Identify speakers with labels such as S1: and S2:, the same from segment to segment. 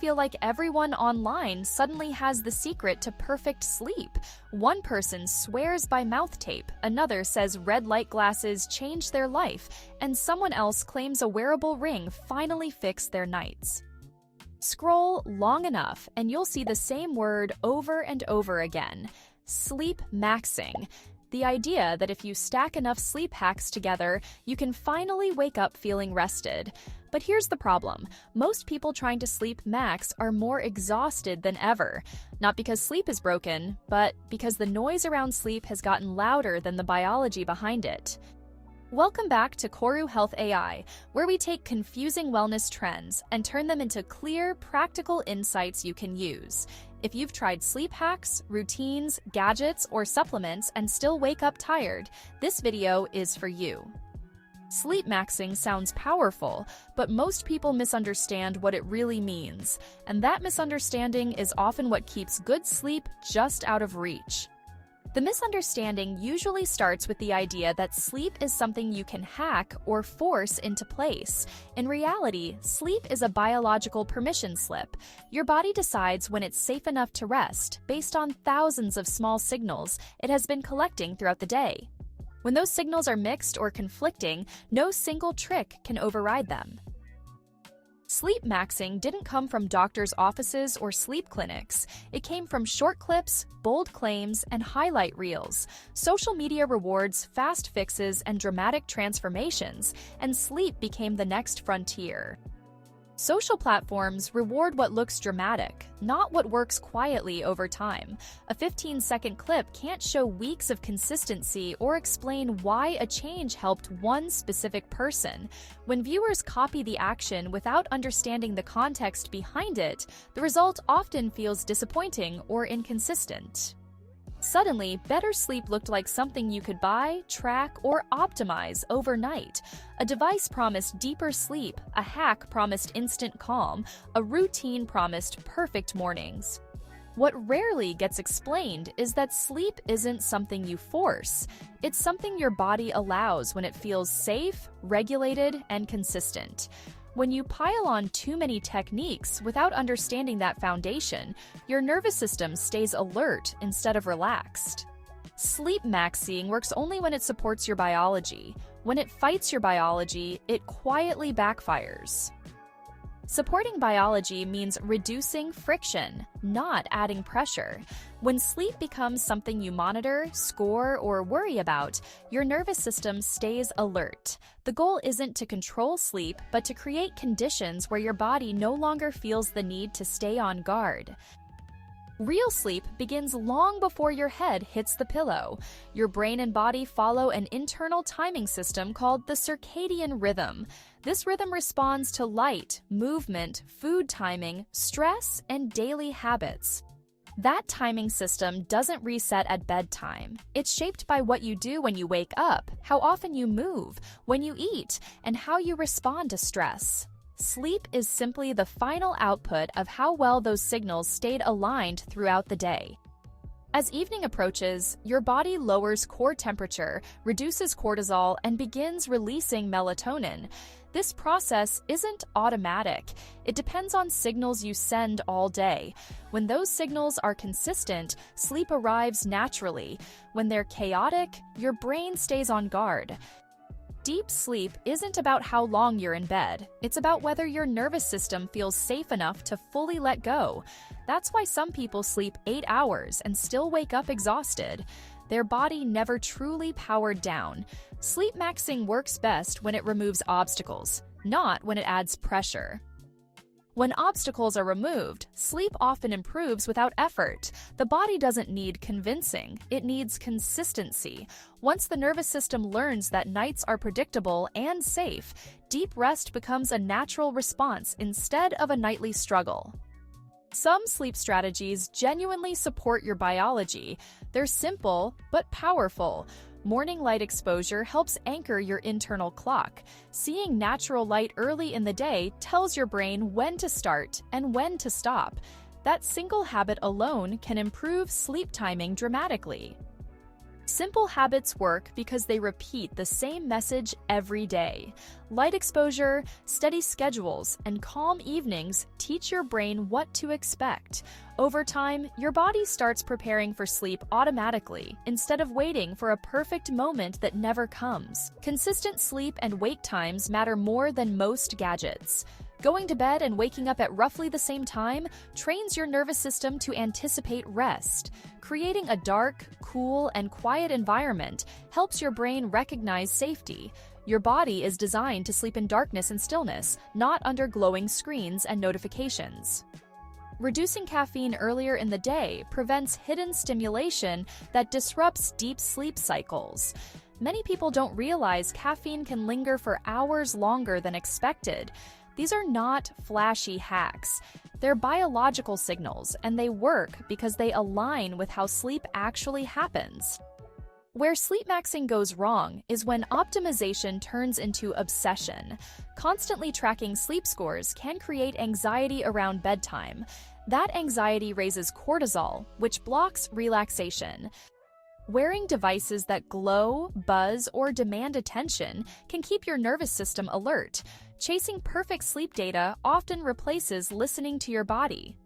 S1: feel like everyone online suddenly has the secret to perfect sleep. One person swears by mouth tape, another says red light glasses changed their life, and someone else claims a wearable ring finally fixed their nights. Scroll long enough and you'll see the same word over and over again: Sleepmaxxing. The idea that if you stack enough sleep hacks together, you can finally wake up feeling rested. But here's the problem. Most people trying to sleep max are more exhausted than ever. Not because sleep is broken, but because the noise around sleep has gotten louder than the biology behind it. Welcome back to Koru Health AI, where we take confusing wellness trends and turn them into clear, practical insights you can use. If you've tried sleep hacks, routines, gadgets, or supplements and still wake up tired, this video is for you. Sleepmaxxing sounds powerful, but most people misunderstand what it really means, and that misunderstanding is often what keeps good sleep just out of reach. The misunderstanding usually starts with the idea that sleep is something you can hack or force into place. In reality, sleep is a biological permission slip. Your body decides when it's safe enough to rest based on thousands of small signals it has been collecting throughout the day. When those signals are mixed or conflicting, no single trick can override them. Sleepmaxxing didn't come from doctors' offices or sleep clinics. It came from short clips, bold claims, and highlight reels. Social media rewards fast fixes and dramatic transformations, and sleep became the next frontier. Social platforms reward what looks dramatic, not what works quietly over time. A 15-second clip can't show weeks of consistency or explain why a change helped one specific person. When viewers copy the action without understanding the context behind it, the result often feels disappointing or inconsistent. Suddenly, better sleep looked like something you could buy, track, or optimize overnight. A device promised deeper sleep, a hack promised instant calm, a routine promised perfect mornings. What rarely gets explained is that sleep isn't something you force. It's something your body allows when it feels safe, regulated, and consistent. When you pile on too many techniques without understanding that foundation, your nervous system stays alert instead of relaxed. Sleepmaxxing works only when it supports your biology. When it fights your biology, it quietly backfires. Supporting biology means reducing friction, not adding pressure. When sleep becomes something you monitor, score, or worry about, your nervous system stays alert. The goal isn't to control sleep, but to create conditions where your body no longer feels the need to stay on guard. Real sleep begins long before your head hits the pillow. Your brain and body follow an internal timing system called the circadian rhythm. This rhythm responds to light, movement, food timing, stress, and daily habits. That timing system doesn't reset at bedtime. It's shaped by what you do when you wake up, how often you move, when you eat, and how you respond to stress. Sleep is simply the final output of how well those signals stayed aligned throughout the day. As evening approaches, your body lowers core temperature, reduces cortisol, and begins releasing melatonin. This process isn't automatic. It depends on signals you send all day. When those signals are consistent, sleep arrives naturally. When they're chaotic, your brain stays on guard. Deep sleep isn't about how long you're in bed. It's about whether your nervous system feels safe enough to fully let go. That's why some people sleep 8 hours and still wake up exhausted. Their body never truly powered down. Sleepmaxxing works best when it removes obstacles, not when it adds pressure. When obstacles are removed, sleep often improves without effort. The body doesn't need convincing, it needs consistency. Once the nervous system learns that nights are predictable and safe, deep rest becomes a natural response instead of a nightly struggle. Some sleep strategies genuinely support your biology. They're simple but powerful. Morning light exposure helps anchor your internal clock. Seeing natural light early in the day tells your brain when to start and when to stop. That single habit alone can improve sleep timing dramatically. Simple habits work because they repeat the same message every day. Light exposure, steady schedules, and calm evenings teach your brain what to expect. Over time, your body starts preparing for sleep automatically instead of waiting for a perfect moment that never comes. Consistent sleep and wake times matter more than most gadgets. Going to bed and waking up at roughly the same time trains your nervous system to anticipate rest. Creating a dark, cool, and quiet environment helps your brain recognize safety. Your body is designed to sleep in darkness and stillness, not under glowing screens and notifications. Reducing caffeine earlier in the day prevents hidden stimulation that disrupts deep sleep cycles. Many people don't realize caffeine can linger for hours longer than expected. These are not flashy hacks. They're biological signals, and they work because they align with how sleep actually happens. Where sleepmaxing goes wrong is when optimization turns into obsession. Constantly tracking sleep scores can create anxiety around bedtime. That anxiety raises cortisol, which blocks relaxation. Wearing devices that glow, buzz, or demand attention can keep your nervous system alert. Chasing perfect sleep data often replaces listening to your body.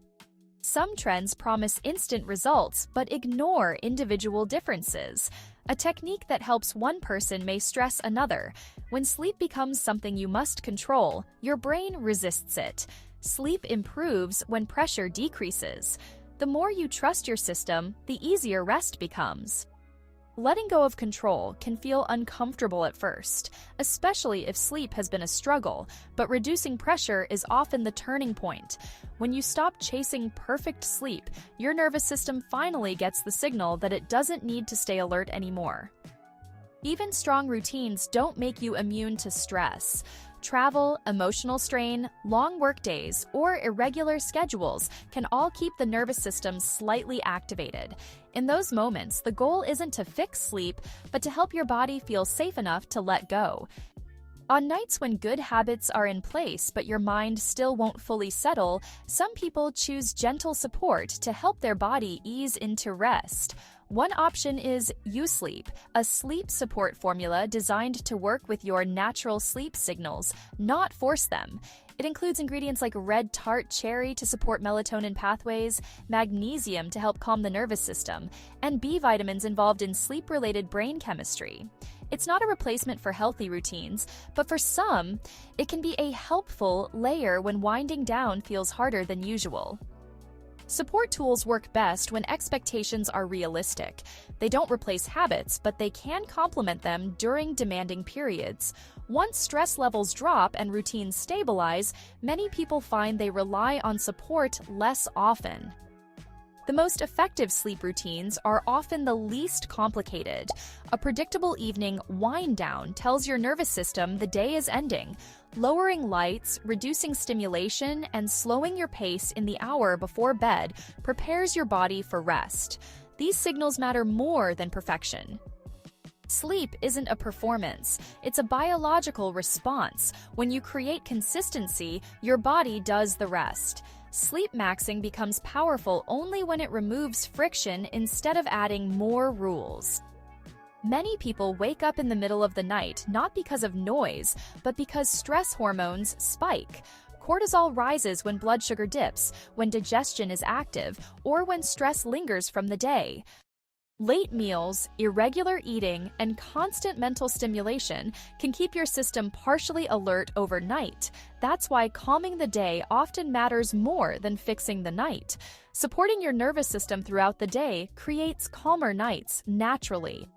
S1: Some trends promise instant results but ignore individual differences. A technique that helps one person may stress another. When sleep becomes something you must control, your brain resists it. Sleep improves when pressure decreases. The more you trust your system, the easier rest becomes. Letting go of control can feel uncomfortable at first, especially if sleep has been a struggle, but reducing pressure is often the turning point. When you stop chasing perfect sleep, your nervous system finally gets the signal that it doesn't need to stay alert anymore. Even strong routines don't make you immune to stress. Travel, emotional strain, long workdays, or irregular schedules can all keep the nervous system slightly activated. In those moments, the goal isn't to fix sleep, but to help your body feel safe enough to let go. On nights when good habits are in place but your mind still won't fully settle, some people choose gentle support to help their body ease into rest. One option is U-Sleep, a sleep support formula designed to work with your natural sleep signals, not force them. It includes ingredients like red tart cherry to support melatonin pathways, magnesium to help calm the nervous system, and B vitamins involved in sleep-related brain chemistry. It's not a replacement for healthy routines, but for some, it can be a helpful layer when winding down feels harder than usual. Support tools work best when expectations are realistic. They don't replace habits, but they can complement them during demanding periods. Once stress levels drop and routines stabilize, many people find they rely on support less often. The most effective sleep routines are often the least complicated. A predictable evening wind down tells your nervous system the day is ending. Lowering lights, reducing stimulation, and slowing your pace in the hour before bed prepares your body for rest. These signals matter more than perfection. Sleep isn't a performance, it's a biological response. When you create consistency, your body does the rest. Sleepmaxxing becomes powerful only when it removes friction instead of adding more rules. Many people wake up in the middle of the night not because of noise, but because stress hormones spike. Cortisol rises when blood sugar dips, when digestion is active, or when stress lingers from the day. Late meals, irregular eating, and constant mental stimulation can keep your system partially alert overnight. That's why calming the day often matters more than fixing the night. Supporting your nervous system throughout the day creates calmer nights naturally.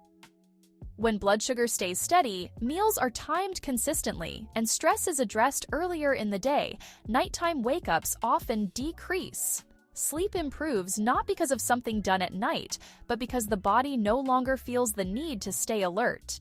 S1: When blood sugar stays steady, meals are timed consistently, and stress is addressed earlier in the day. Nighttime wake-ups often decrease. Sleep improves not because of something done at night, but because the body no longer feels the need to stay alert.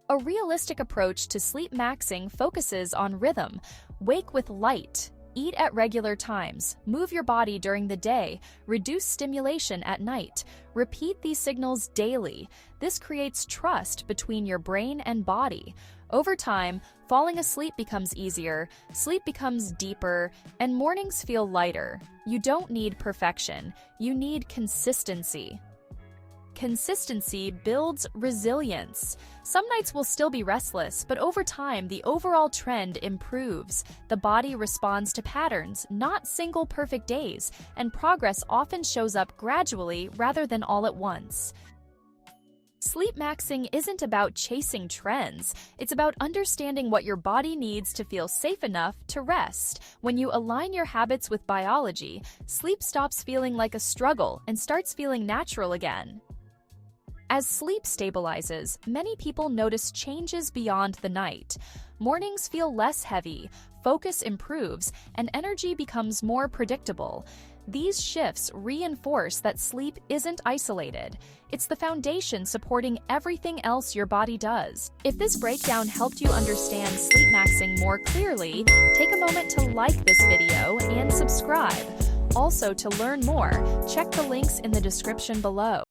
S1: A realistic approach to sleepmaxxing focuses on rhythm. Wake with light. Eat at regular times, move your body during the day, reduce stimulation at night. Repeat these signals daily. This creates trust between your brain and body. Over time, falling asleep becomes easier, sleep becomes deeper, and mornings feel lighter. You don't need perfection, you need consistency. Consistency builds resilience. Some nights will still be restless, but over time, the overall trend improves. The body responds to patterns, not single perfect days, and progress often shows up gradually rather than all at once. Sleepmaxxing isn't about chasing trends. It's about understanding what your body needs to feel safe enough to rest. When you align your habits with biology, sleep stops feeling like a struggle and starts feeling natural again. As sleep stabilizes, many people notice changes beyond the night. Mornings feel less heavy, focus improves, and energy becomes more predictable. These shifts reinforce that sleep isn't isolated. It's the foundation supporting everything else your body does. If this breakdown helped you understand sleepmaxxing more clearly, take a moment to like this video and subscribe. Also, to learn more, check the links in the description below.